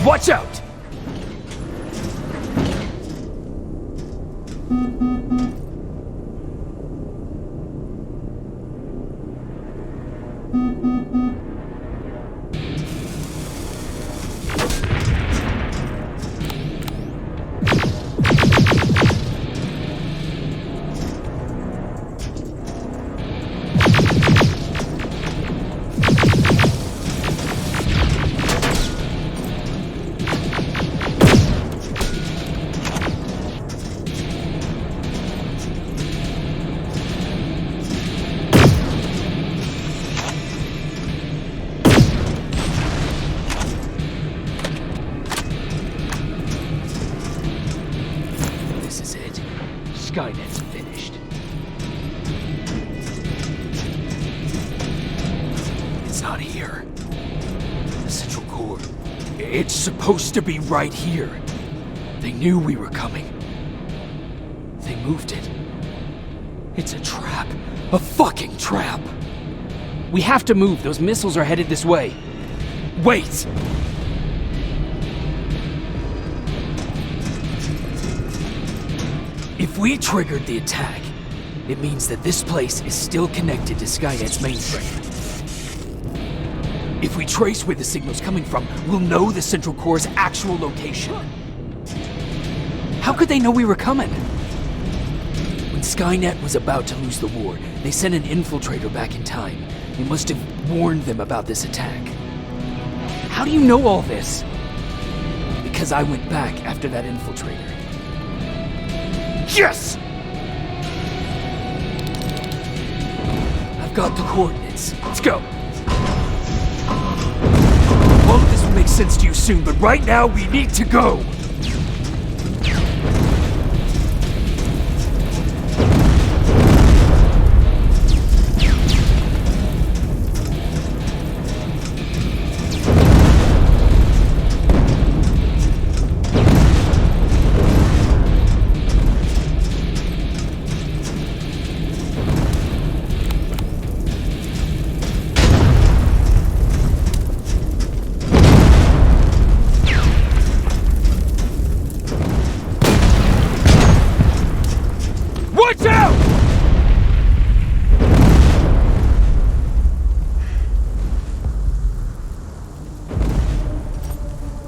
Watch out! Skynet's finished. It's not here. The central core. It's supposed to be right here. They knew we were coming. They moved it. It's a trap. A fucking trap. We have to move. Those missiles are headed this way. Wait! If we triggered the attack, it means that this place is still connected to Skynet's mainframe. If we trace where the signal's coming from, we'll know the Central Core's actual location. How could they know we were coming? When Skynet was about to lose the war, they sent an infiltrator back in time. They must have warned them about this attack. How do you know all this? Because I went back after that infiltrator. Yes! I've got the coordinates. Let's go. All of this will make sense to you soon, but right now we need to go. Watch out!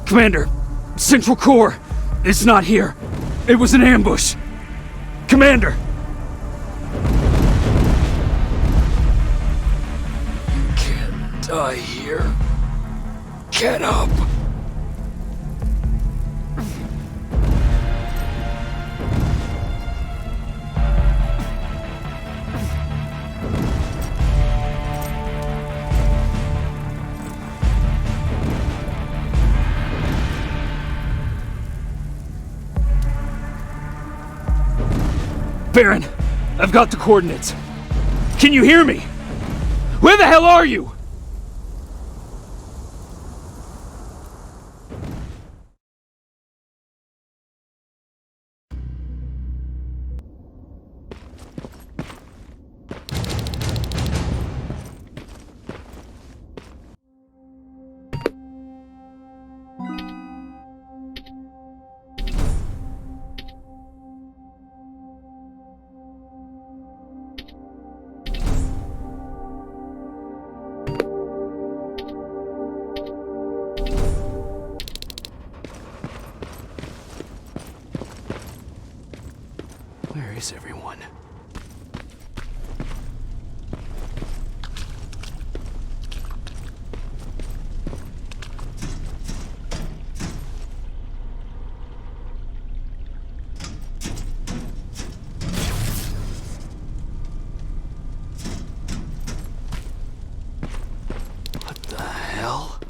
Commander, Central Core is not here. It was an ambush. Commander! You can't die here. Get up! Baron, I've got the coordinates. Can you hear me? Where the hell are you? Where is everyone? What the hell?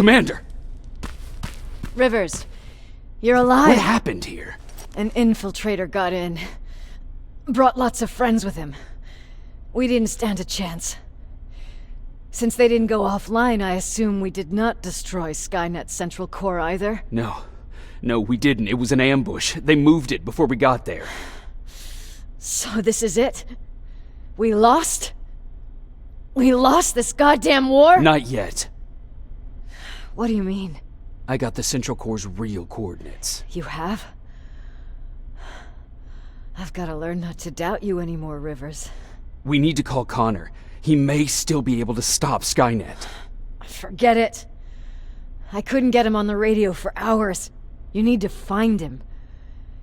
Commander! Rivers, you're alive. What happened here? An infiltrator got in. Brought lots of friends with him. We didn't stand a chance. Since they didn't go offline, I assume we did not destroy Skynet's central core either? No, we didn't. It was an ambush. They moved it before we got there. So this is it? We lost? We lost this goddamn war? Not yet. What do you mean? I got the central core's real coordinates. You have? I've got to learn not to doubt you anymore, Rivers. We need to call Connor. He may still be able to stop Skynet. Forget it. I couldn't get him on the radio for hours. You need to find him.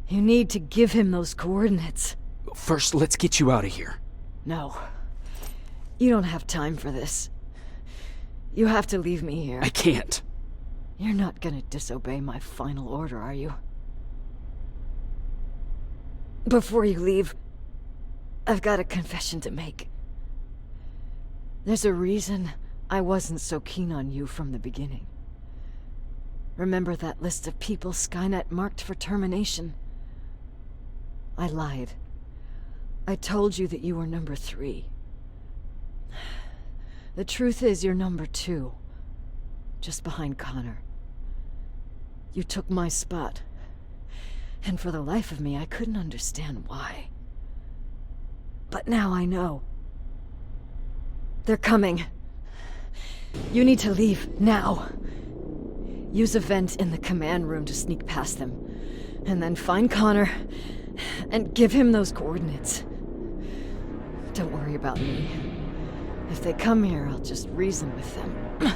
You need to give him those coordinates. First, let's get you out of here. No. You don't have time for this. You have to leave me here. I can't. You're not gonna disobey my final order, are you? Before you leave, I've got a confession to make. There's a reason I wasn't so keen on you from the beginning. Remember that list of people Skynet marked for termination? I lied. I told you that you were number 3. The truth is you're number 2. Just behind Connor. You took my spot. And for the life of me, I couldn't understand why. But now I know. They're coming. You need to leave, now. Use a vent in the command room to sneak past them. And then find Connor, and give him those coordinates. Don't worry about me. If they come here, I'll just reason with them.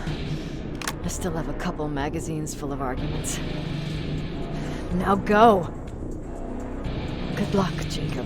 I still have a couple magazines full of arguments. Now go! Good luck, Jacob.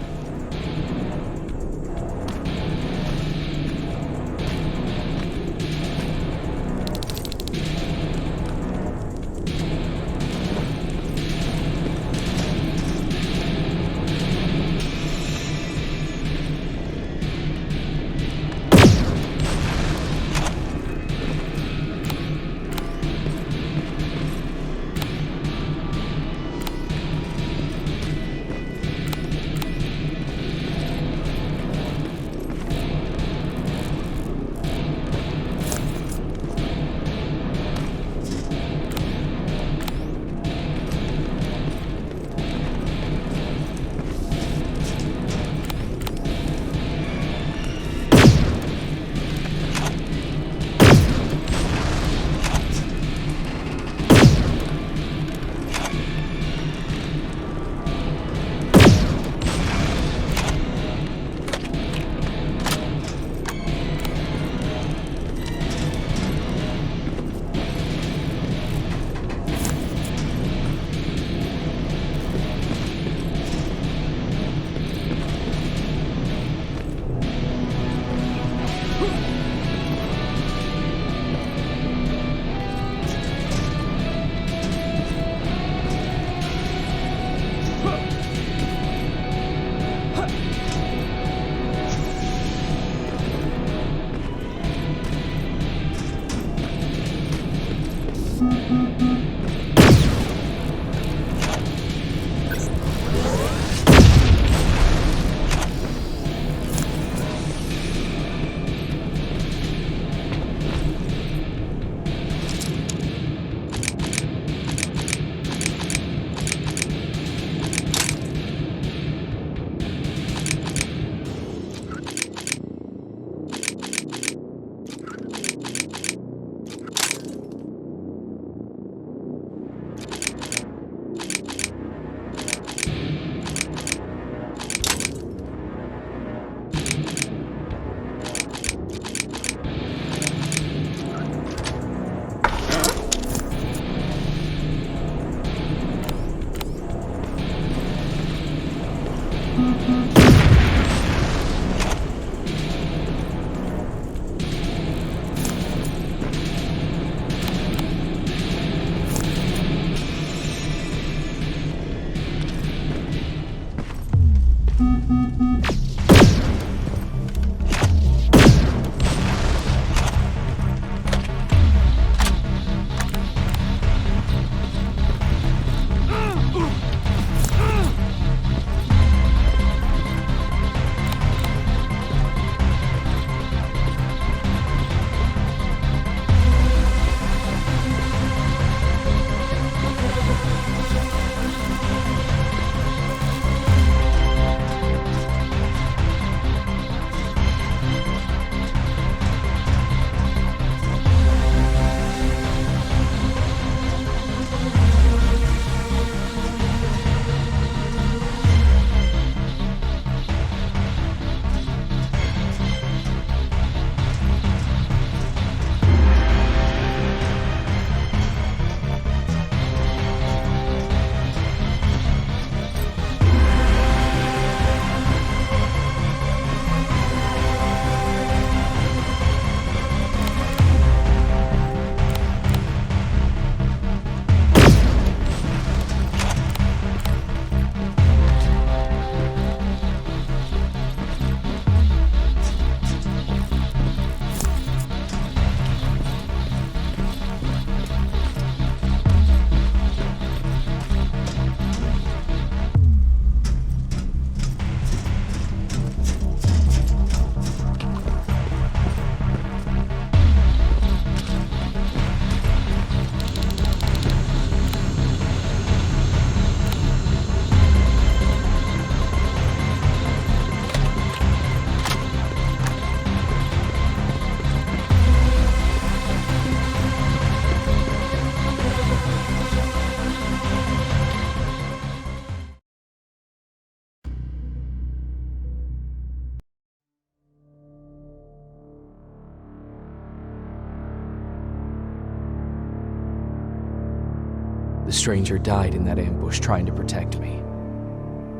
stranger died in that ambush trying to protect me.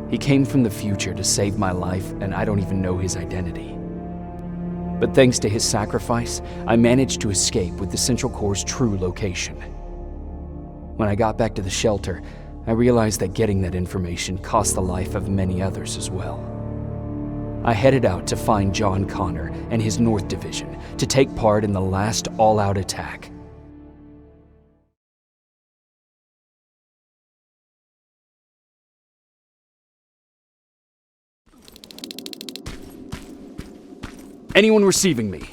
He came from the future to save my life, and I don't even know his identity. But thanks to his sacrifice, I managed to escape with the Central Core's true location. When I got back to the shelter, I realized that getting that information cost the life of many others as well. I headed out to find John Connor and his North Division to take part in the last all-out attack. Anyone receiving me?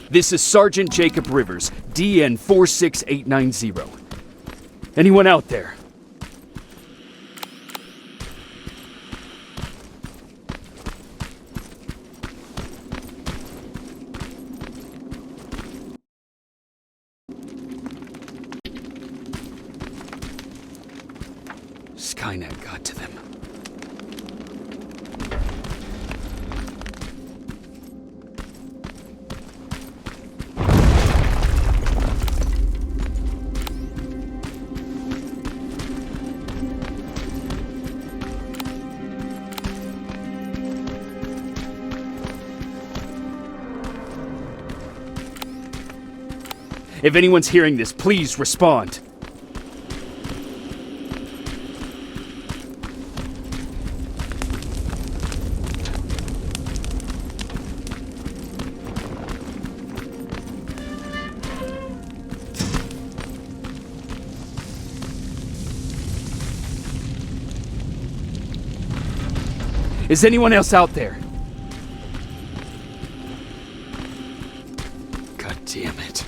This is Sergeant Jacob Rivers, DN 46890. Anyone out there? Skynet got to them. If anyone's hearing this, please respond. Is anyone else out there? God damn it.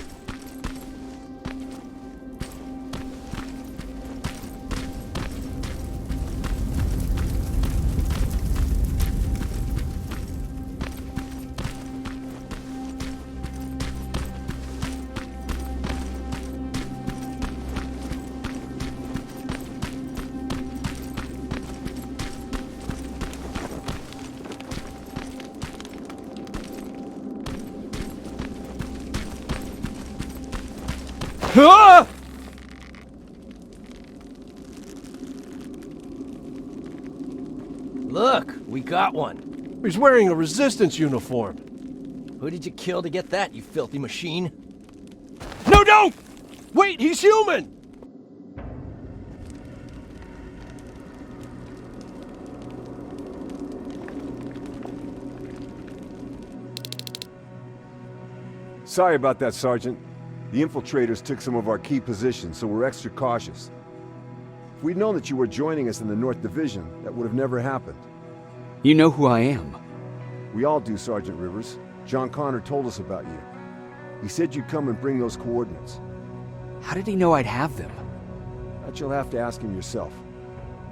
Ah! Look, we got one. He's wearing a resistance uniform. Who did you kill to get that, you filthy machine? No, don't! Wait, he's human! Sorry about that, Sergeant. The infiltrators took some of our key positions, so we're extra cautious. If we'd known that you were joining us in the North Division, that would have never happened. You know who I am. We all do, Sergeant Rivers. John Connor told us about you. He said you'd come and bring those coordinates. How did he know I'd have them? That you'll have to ask him yourself.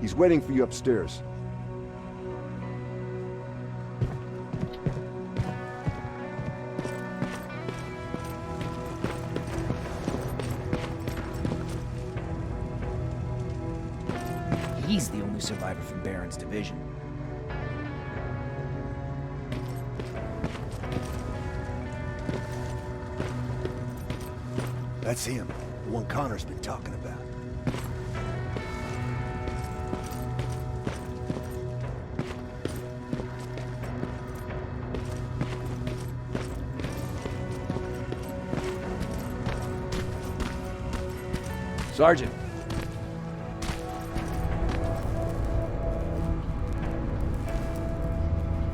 He's waiting for you upstairs. He's the only survivor from Baron's division. That's him, the one Connor's been talking about. Sergeant.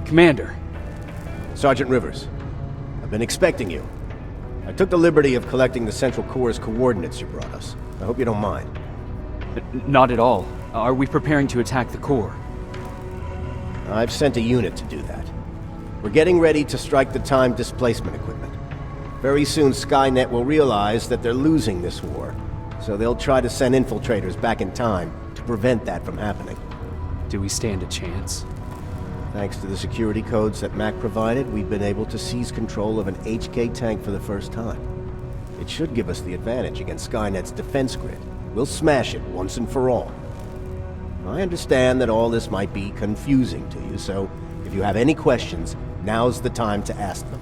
Commander. Sergeant Rivers, I've been expecting you. I took the liberty of collecting the Central Core's coordinates you brought us. I hope you don't mind. Not at all. Are we preparing to attack the core? I've sent a unit to do that. We're getting ready to strike the time displacement equipment. Very soon Skynet will realize that they're losing this war, so they'll try to send infiltrators back in time to prevent that from happening. Do we stand a chance? Thanks to the security codes that Mac provided, we've been able to seize control of an HK tank for the first time. It should give us the advantage against Skynet's defense grid. We'll smash it once and for all. I understand that all this might be confusing to you, so if you have any questions, now's the time to ask them.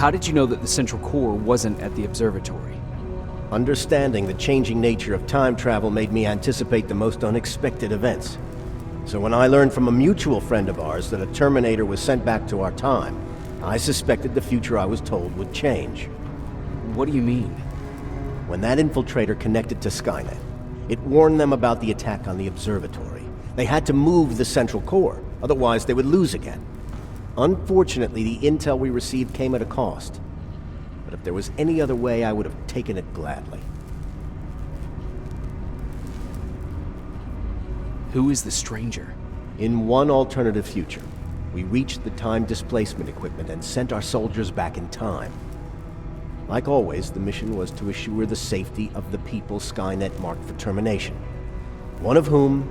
How did you know that the Central Core wasn't at the observatory? Understanding the changing nature of time travel made me anticipate the most unexpected events. So when I learned from a mutual friend of ours that a Terminator was sent back to our time, I suspected the future I was told would change. What do you mean? When that infiltrator connected to Skynet, it warned them about the attack on the observatory. They had to move the Central Core, otherwise they would lose again. Unfortunately, the intel we received came at a cost. But if there was any other way, I would have taken it gladly. Who is the stranger? In one alternative future, we reached the time displacement equipment and sent our soldiers back in time. Like always, the mission was to assure the safety of the people Skynet marked for termination. One of whom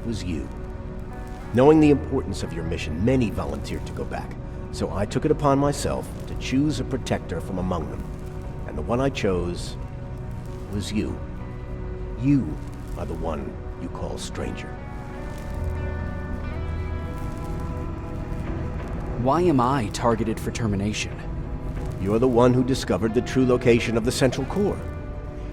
was you. Knowing the importance of your mission, many volunteered to go back, so I took it upon myself to choose a protector from among them. And the one I chose was you. You are the one you call stranger. Why am I targeted for termination? You're the one who discovered the true location of the Central Core.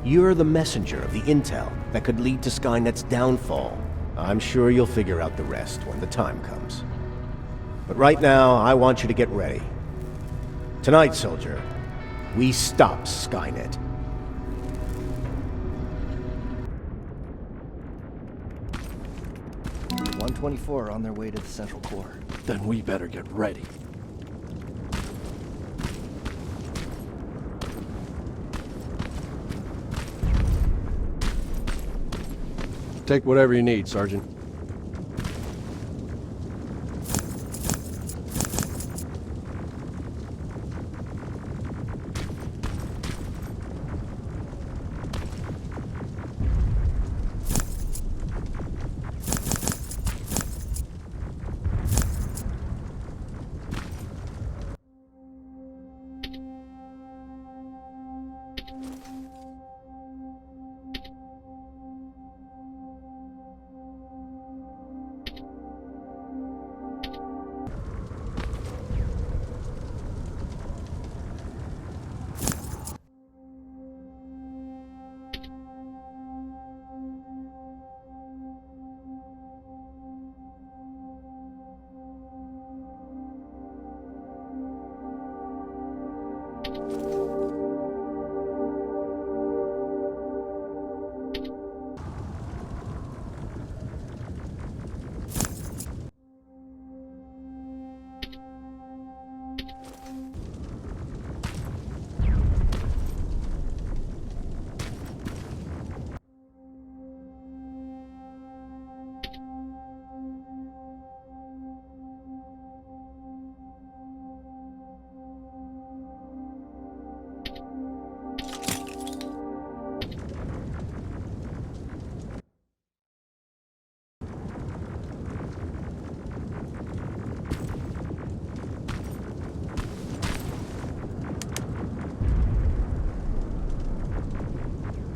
You're the messenger of the intel that could lead to Skynet's downfall. I'm sure you'll figure out the rest when the time comes. But right now, I want you to get ready. Tonight, soldier, we stop Skynet. "124 on their way to the Central Core." Then we better get ready. Take whatever you need, Sergeant.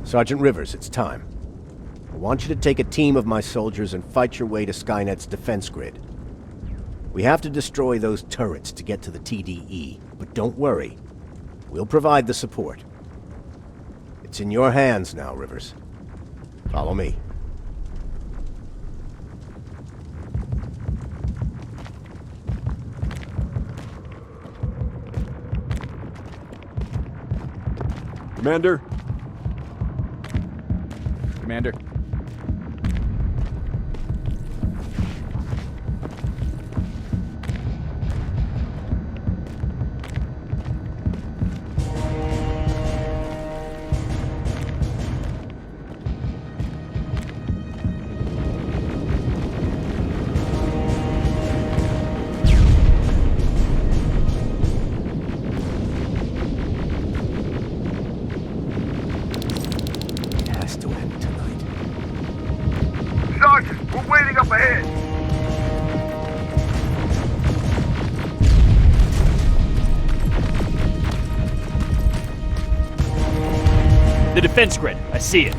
Sergeant Rivers, it's time. I want you to take a team of my soldiers and fight your way to Skynet's defense grid. We have to destroy those turrets to get to the TDE, but don't worry. We'll provide the support. It's in your hands now, Rivers. Follow me. Commander? Commander. Sergeant, we're waiting up ahead. The defense grid. I see it.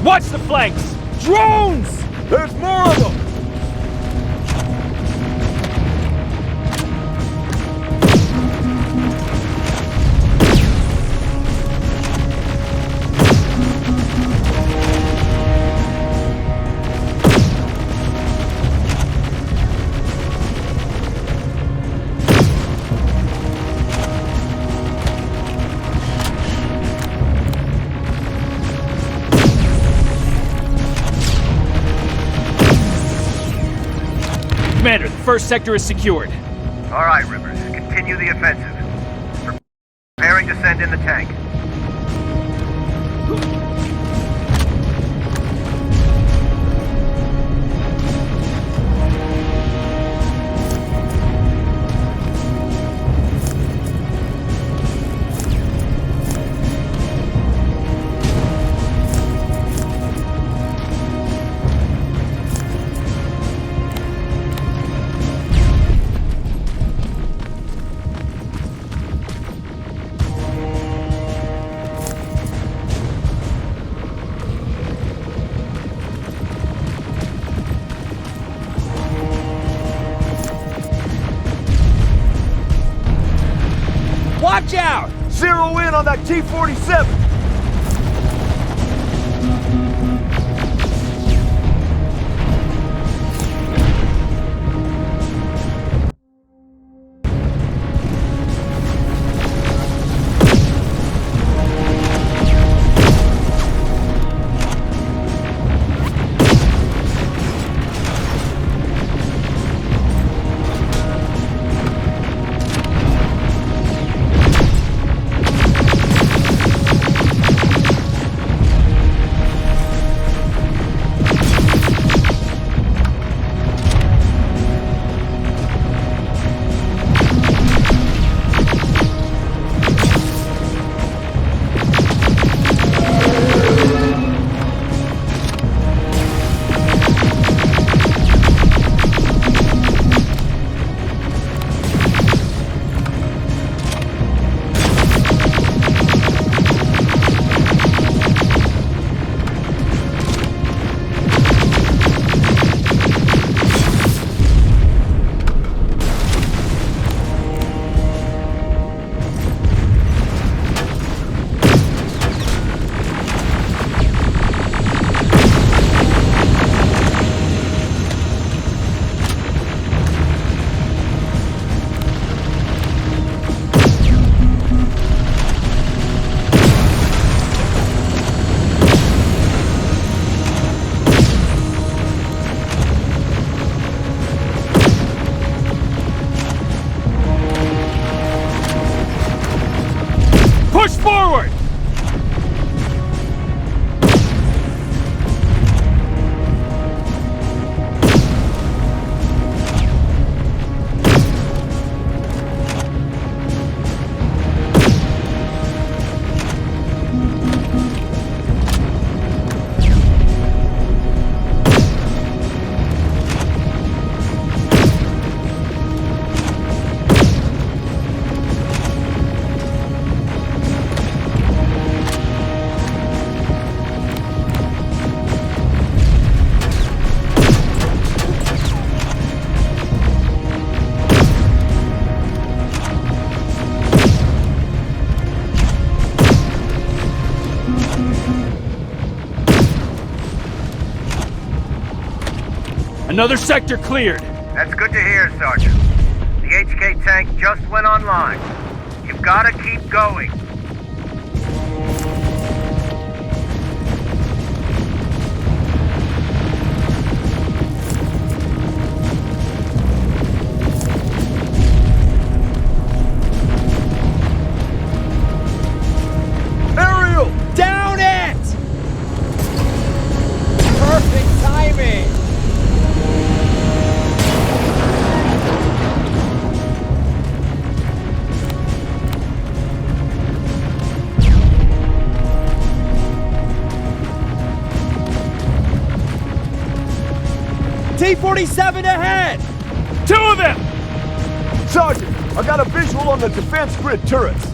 Watch the flanks! Drones! There's more of them! Commander, the first sector is secured. All right, Rivers. Continue the offensive. Preparing to send in the tank. Watch out! Zero in on that T-47! Push forward! Another sector cleared. That's good to hear, Sergeant. The HK tank just went online. You've got to keep going. Aerial! Down it! Perfect timing! T-47 ahead! Two of them! Sergeant, I got a visual on the defense grid turrets.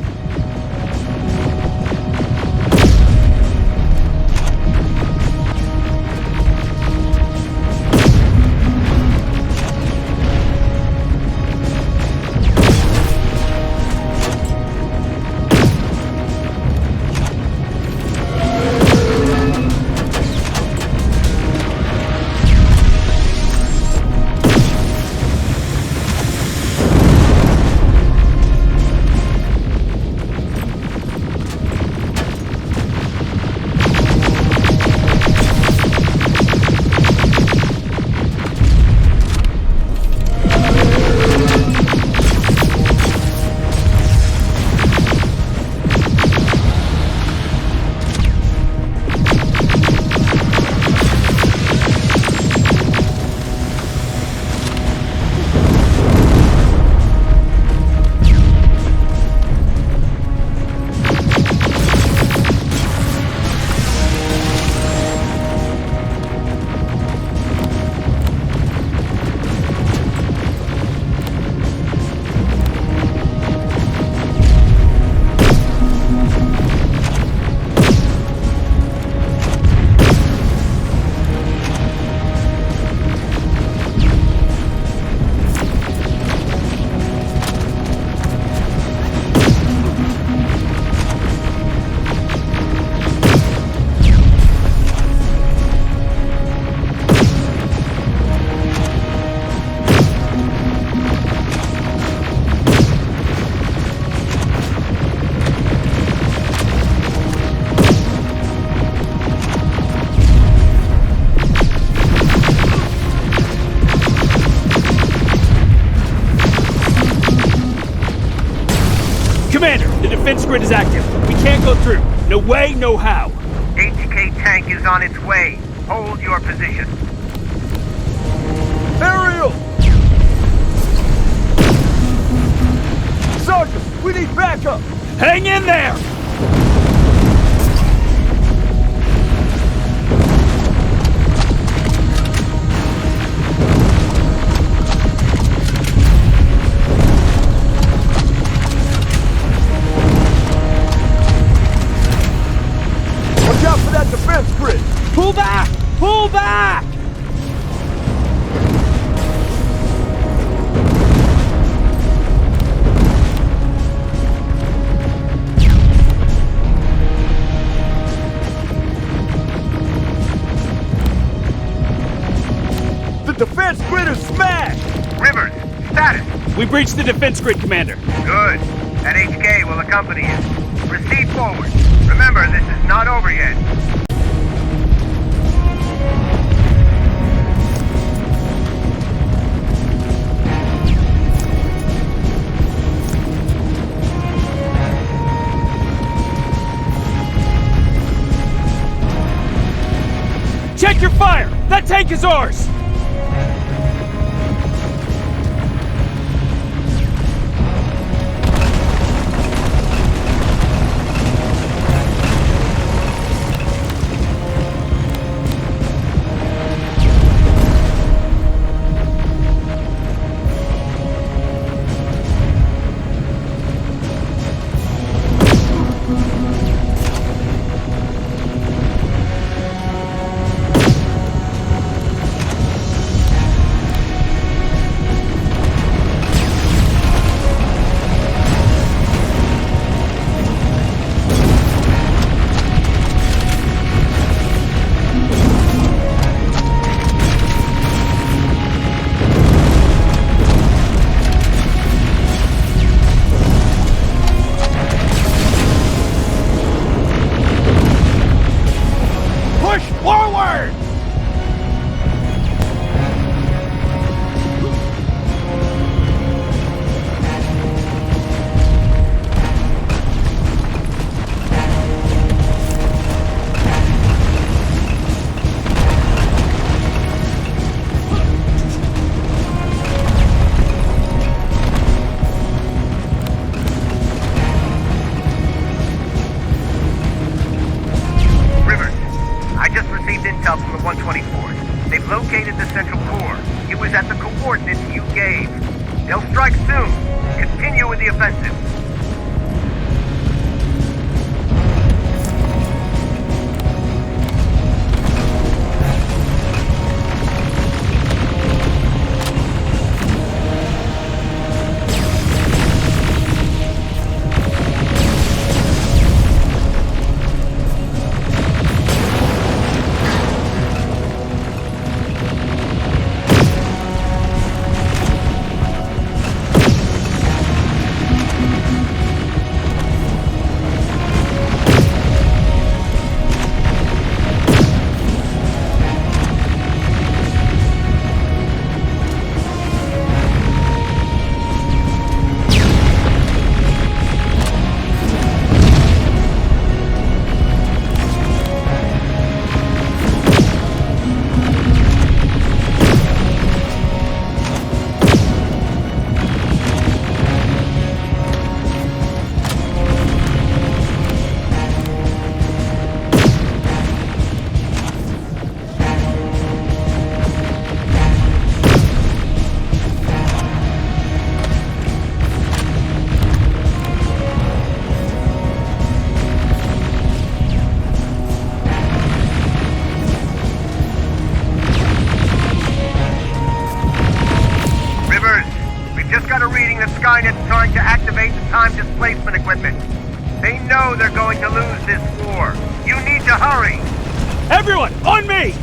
grid is active. We can't go through. No way, no how. HK tank is on its way. Hold your position. Aerial! Sergeant, we need backup! Hang in there! Watch out for that defense grid! Pull back! Pull back! The defense grid is smashed! Rivers, status. We breached the defense grid, Commander. Good. That HK will accompany you. Proceed forward. Remember, this is not over yet. Check your fire! That tank is ours! Push forward! Rivers, I just received intel from the 124th. They've located the central core. It was at the coordinates you gave. They'll strike soon. Continue with the offensive. Skynet's trying to activate the time displacement equipment. They know they're going to lose this war. You need to hurry! Everyone, on me!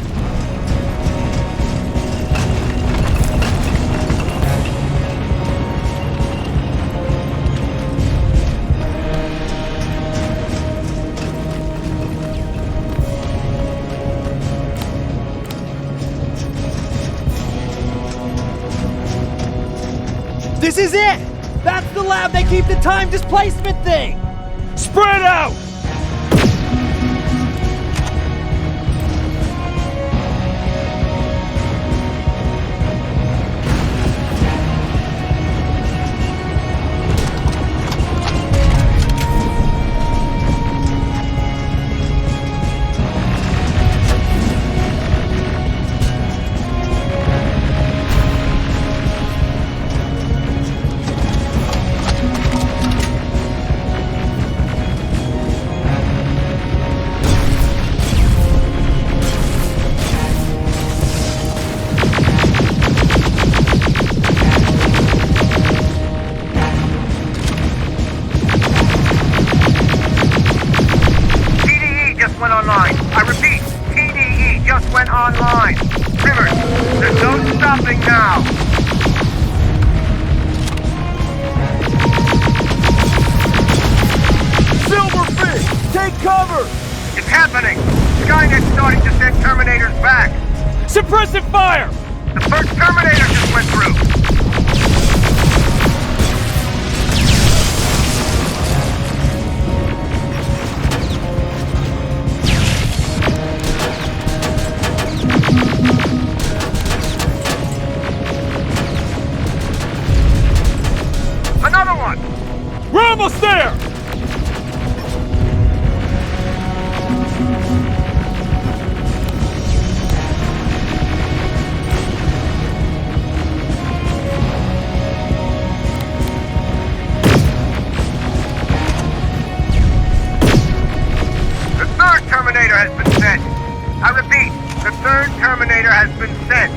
This is it! That's the lab they keep the time displacement thing! Spread out! Suppressive fire! The first Terminator just went through! Another one! We're almost there! Has been sent. I repeat, the third Terminator has been sent.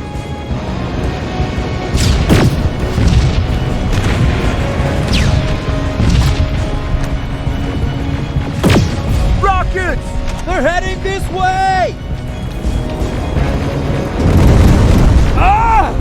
Rockets! They're heading this way! Ah!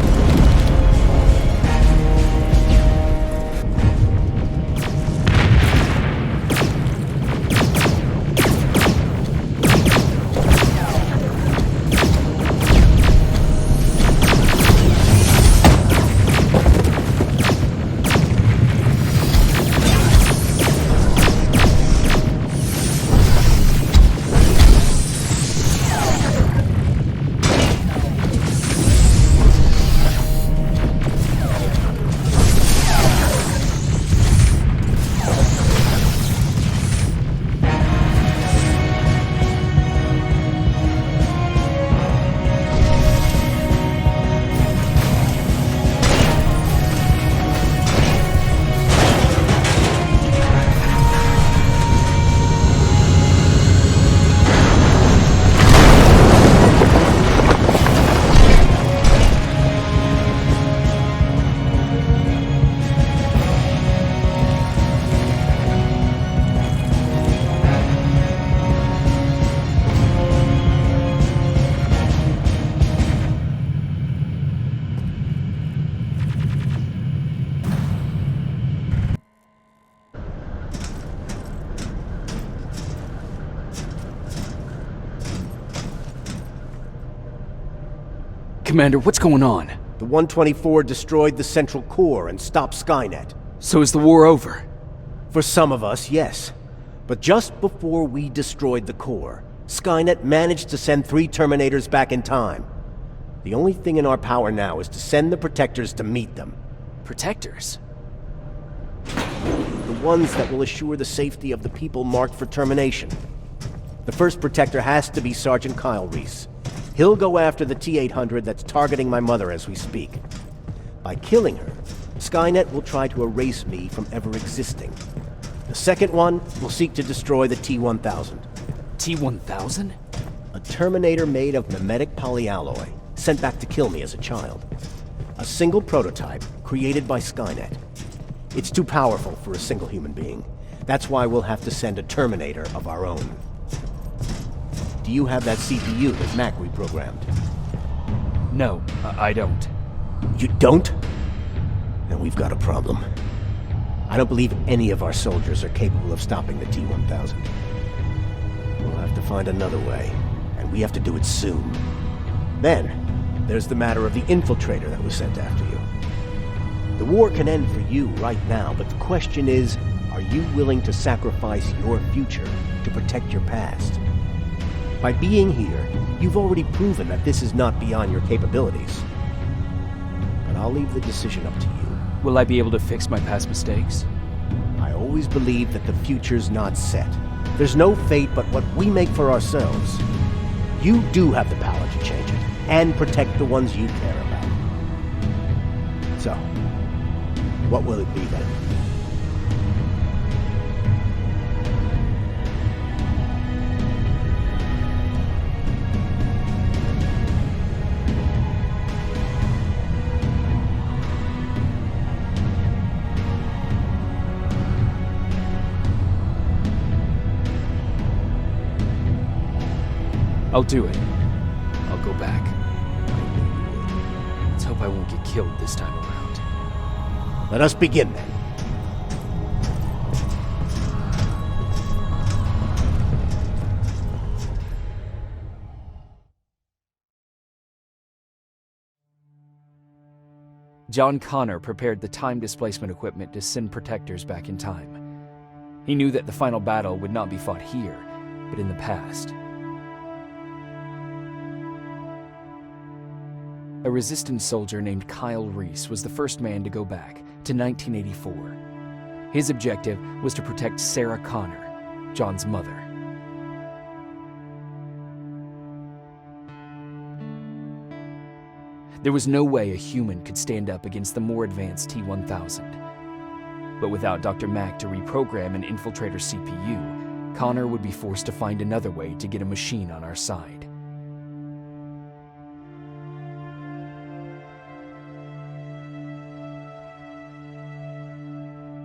Commander, what's going on? The 124 destroyed the central core and stopped Skynet. So is the war over? For some of us, yes. But just before we destroyed the core, Skynet managed to send 3 Terminators back in time. The only thing in our power now is to send the Protectors to meet them. Protectors? The ones that will assure the safety of the people marked for termination. The first Protector has to be Sergeant Kyle Reese. He'll go after the T-800 that's targeting my mother as we speak. By killing her, Skynet will try to erase me from ever existing. The second one will seek to destroy the T-1000. T-1000? A Terminator made of mimetic polyalloy, sent back to kill me as a child. A single prototype created by Skynet. It's too powerful for a single human being. That's why we'll have to send a Terminator of our own. Do you have that CPU that Mac reprogrammed? No, I don't. You don't? Then we've got a problem. I don't believe any of our soldiers are capable of stopping the T-1000. We'll have to find another way, and we have to do it soon. Then, there's the matter of the infiltrator that was sent after you. The war can end for you right now, but the question is, Are you willing to sacrifice your future to protect your past? By being here, you've already proven that this is not beyond your capabilities. But I'll leave the decision up to you. Will I be able to fix my past mistakes? I always believe that the future's not set. There's no fate but what we make for ourselves. You do have the power to change it, and protect the ones you care about. So, what will it be then? I'll do it. I'll go back. Let's hope I won't get killed this time around. Let us begin then. John Connor prepared the time displacement equipment to send protectors back in time. He knew that the final battle would not be fought here, but in the past. A resistance soldier named Kyle Reese was the first man to go back to 1984. His objective was to protect Sarah Connor, John's mother. There was no way a human could stand up against the more advanced T-1000. But without Dr. Mack to reprogram an infiltrator CPU, Connor would be forced to find another way to get a machine on our side.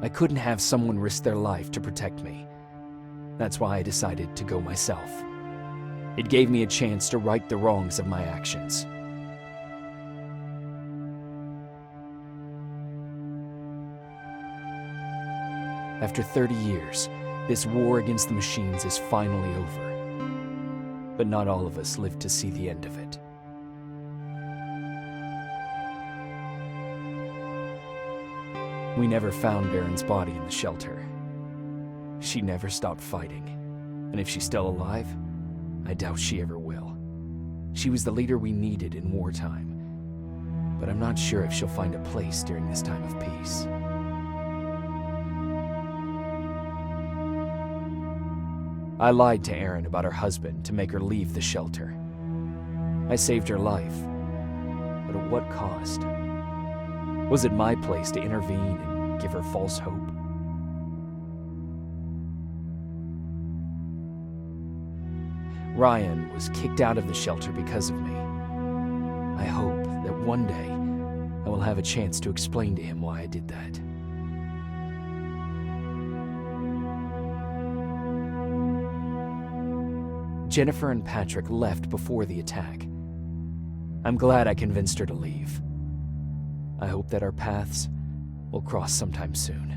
I couldn't have someone risk their life to protect me. That's why I decided to go myself. It gave me a chance to right the wrongs of my actions. After 30 years, this war against the machines is finally over. But not all of us lived to see the end of it. We never found Baron's body in the shelter. She never stopped fighting, and if she's still alive, I doubt she ever will. She was the leader we needed in wartime, but I'm not sure if she'll find a place during this time of peace. I lied to Erin about her husband to make her leave the shelter. I saved her life, but at what cost? Was it my place to intervene and give her false hope? Ryan was kicked out of the shelter because of me. I hope that one day I will have a chance to explain to him why I did that. Jennifer and Patrick left before the attack. I'm glad I convinced her to leave. I hope that our paths will cross sometime soon.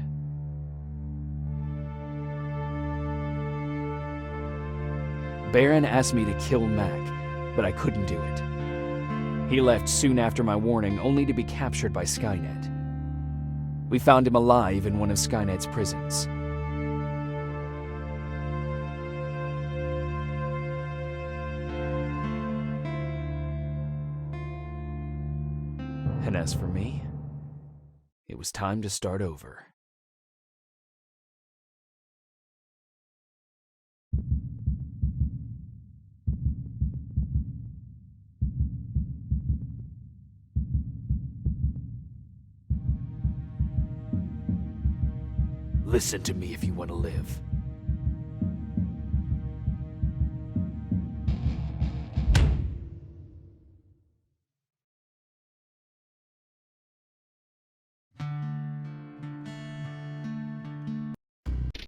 Baron asked me to kill Mac, but I couldn't do it. He left soon after my warning, only to be captured by Skynet. We found him alive in one of Skynet's prisons. And as for me, it was time to start over. Listen to me if you want to live.